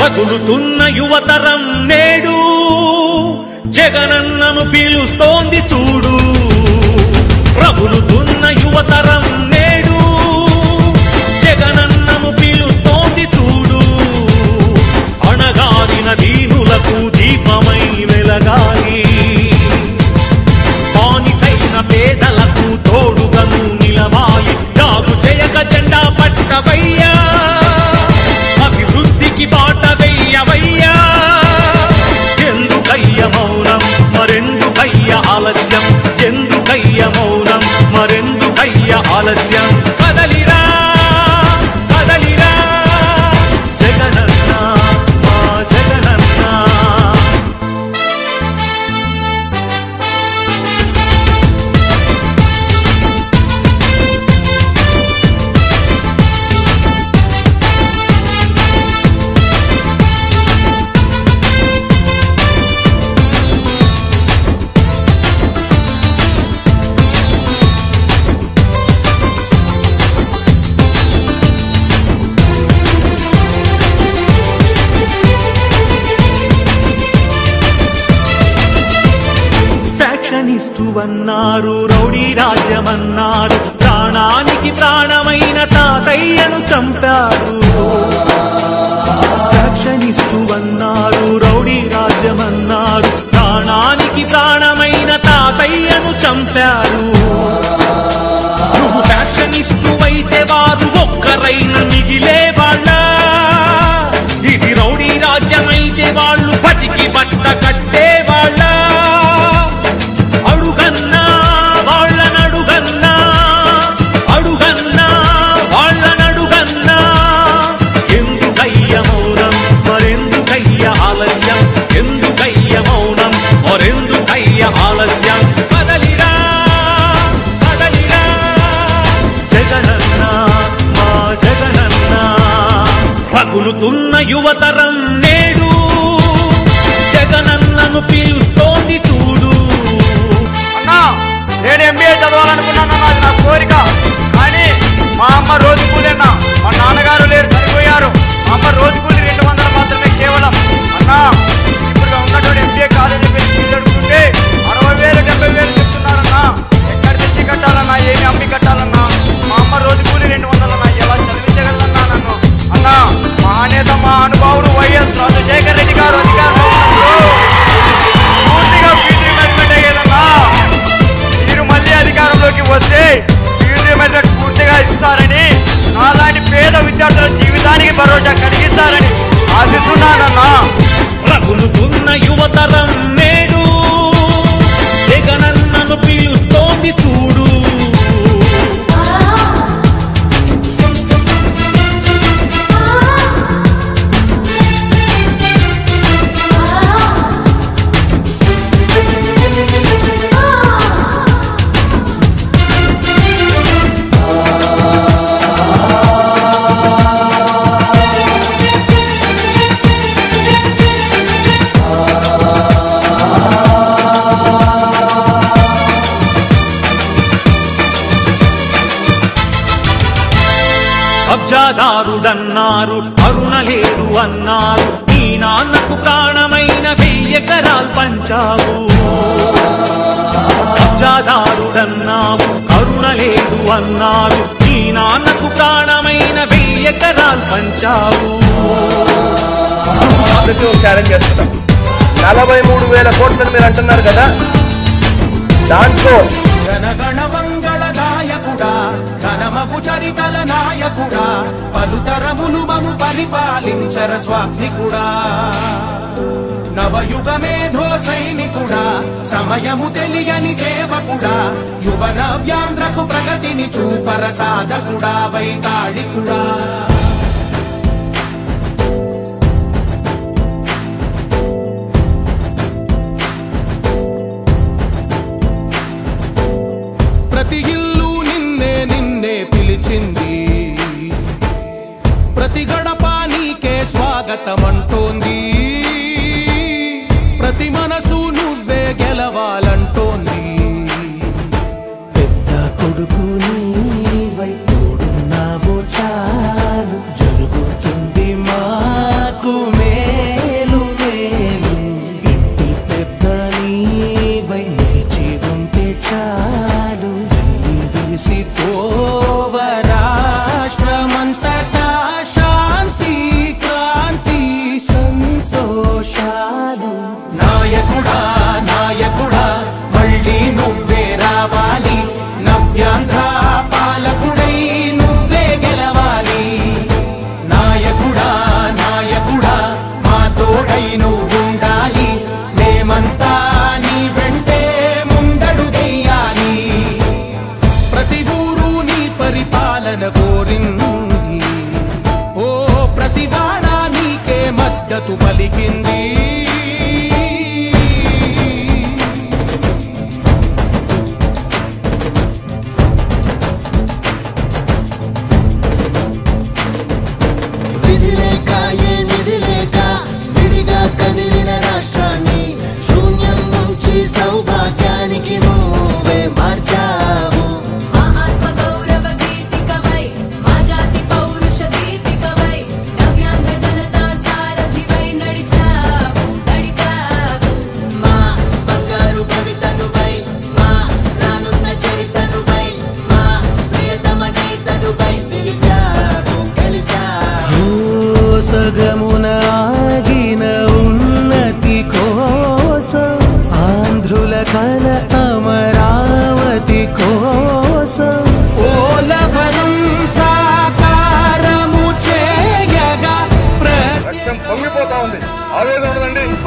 రగులుతున్న యువతరం నేడు జగనన్నను పిలుస్తోంది చూడు. రగులుతున్న యువతరం నేడు జగనన్నను పిలుస్తోంది చూడు. అణగారిన దీనులకు దీపమై వెలగాలి, బానిసైన పేదలకు తోడుగను నిలవాలి. జాగు చేయక జెండా పట్టవయ్యా, అభివృద్ధికి బాట వెయ్యవయ్యా. ఎందుకయ్య మౌనం మరెందుకయ్య ఆలస్యం, ఎందుకయ్య మౌనం మరెందుకయ్య ఆలస్యం. కదలిరా కదలిరా జగనన్న మా జగనన్న. ఫ్యాక్షనిస్టు అన్నారు, రౌడీ రాజ్యమన్నారు, ప్రాణానికి ప్రాణమైన తాతయ్యను చంపారు. ఫ్యాక్షనిస్టు అన్నారు, రౌడీ రాజ్యమన్నారు, ప్రాణానికి ప్రాణమైన తాతయ్యను చంపారు. నువ్వు ఫ్యాక్షనిస్టు అయితే వారు ఒక్కరైన మిగిలే వాళ్ళ. ఇది రౌడీ రాజ్యమైతే వాళ్ళు బతికి బట్ట కట్టే వాళ్ళ. అడుగన్నా వాళ్ళనడుగన్నా, అడుగన్నా వాళ్ళనడుగన్నా. ఎందుకయ్య మౌనం మరెందుకయ్య ఆలస్యం, ఎందుకయ్య మౌనం మరెందుకయ్య ఆలస్యం. కదలిరా కదలిరా జగనన్న మా జగనన్న. రగులుతున్న యువతరం నేడు జగనన్నను పిలుస్తోంది చూడు. నేను ఎంబీఏ చదవాలనుకున్నాను, అది నా కోరిక. కానీ మా అమ్మ రోజు కూలీనా, మా నాన్నగారు లేరు, చనిపోయారు. మా అమ్మ రోజు కూలి 200 మాత్రమే కేవలం. అన్నా ఇప్పుడు ఉన్నటువంటి ఎంబీఏ కాలేజీ ఫీజు అడుగుతుంటే 60,000 70,000 చెప్తున్నారన్నా. ఎక్కడ తెచ్చి కట్టాలన్నా, ఏమి అమ్మి కట్టాలన్నా? మా అమ్మ రోజు కూలి 200 అన్నా. ఎలా చదివించగలన్నా నన్ను? అన్నా మా నేత మా అనుభావుడు వైఎస్ రాజశేఖర రెడ్డి గారు అధికారంలో పూర్తిగా ఫీజు రిమెంట్ అయ్యేదన్నా. మీరు మళ్ళీ అధికారంలోకి వస్తే ఫీజు రిమెంట్ పూర్తిగా ఇస్తారని, నాలాంటి పేద విద్యార్థుల జీవితానికి భరోసా కలిగిస్తారని ఆశిస్తున్నానన్నా. రగులుతున్న యువతరం నేడు జగనన్నను పిలుస్తోంది చూడు. కబ్జాదారుడన్నారు, కరుణ లేదు అన్నారు, నీ నాన్నకు ప్రాణమైన 1000 ఎకరాలు పంచావు. కబ్జాదారుడన్నావు, కరుణ లేదు అన్నారు, నీ నాన్నకు ప్రాణమైన 1000 ఎకరాలు పంచావు. ఛాలెంజ్ చేస్తున్నాం. 43,000 కోట్లని మీరు అంటున్నారు కదా, దాంట్లో జనగణ మంగళ నాయకుడా, ఘనమగు చరితల నాయకుడా, పలుతరములు మము పరిపాలించర స్వామికుడా. నవయుగ మేధో సైనికుడా, సమయము తెలియని సేవకుడా, యువ నవ్యాంధ్రకు ప్రగతిని చూపర సాధకుడా, వైతాళికుడా. ప్రతి ఇల్లు నిన్నే నిన్నే పిలిచింది, ప్రతి గడప నీకే స్వాగతమంటోంది, ప్రతి మనసు నువ్వే గెలవాలంటోంది. పెద్ద కొడుకు నీవై తోడున్నావు చాలు, జరుగుతుంది మాకు మే మద్దతు పలికింది. విధి లేక ఏ నిధి లేక విడిగా కదిలిన రాష్ట్రాన్ని శూన్యం నుంచి సౌభాగ్యానికి నువ్వే మార్చావు. మా ఆత్మ గౌరవ గీతికవై, మా జాతి పౌరుష దీపికవై, నవ్యాంధ్ర జనతా సారథివై నడిచావు. మా బంగారు భవితనువై, మా రానున్న చరితనువై, మా ప్రియతమ గీతనువై పిలిచావు, గెలిచావు. సగమున ఆగిన ఉన్నతి కోసం, ఆంధ్రుల కల అమరావతి కోసం, పోలవరం సాకారము చేయగా రక్తం పొంగిపోతా ఉంది, ఆవేదన ఉండదండి.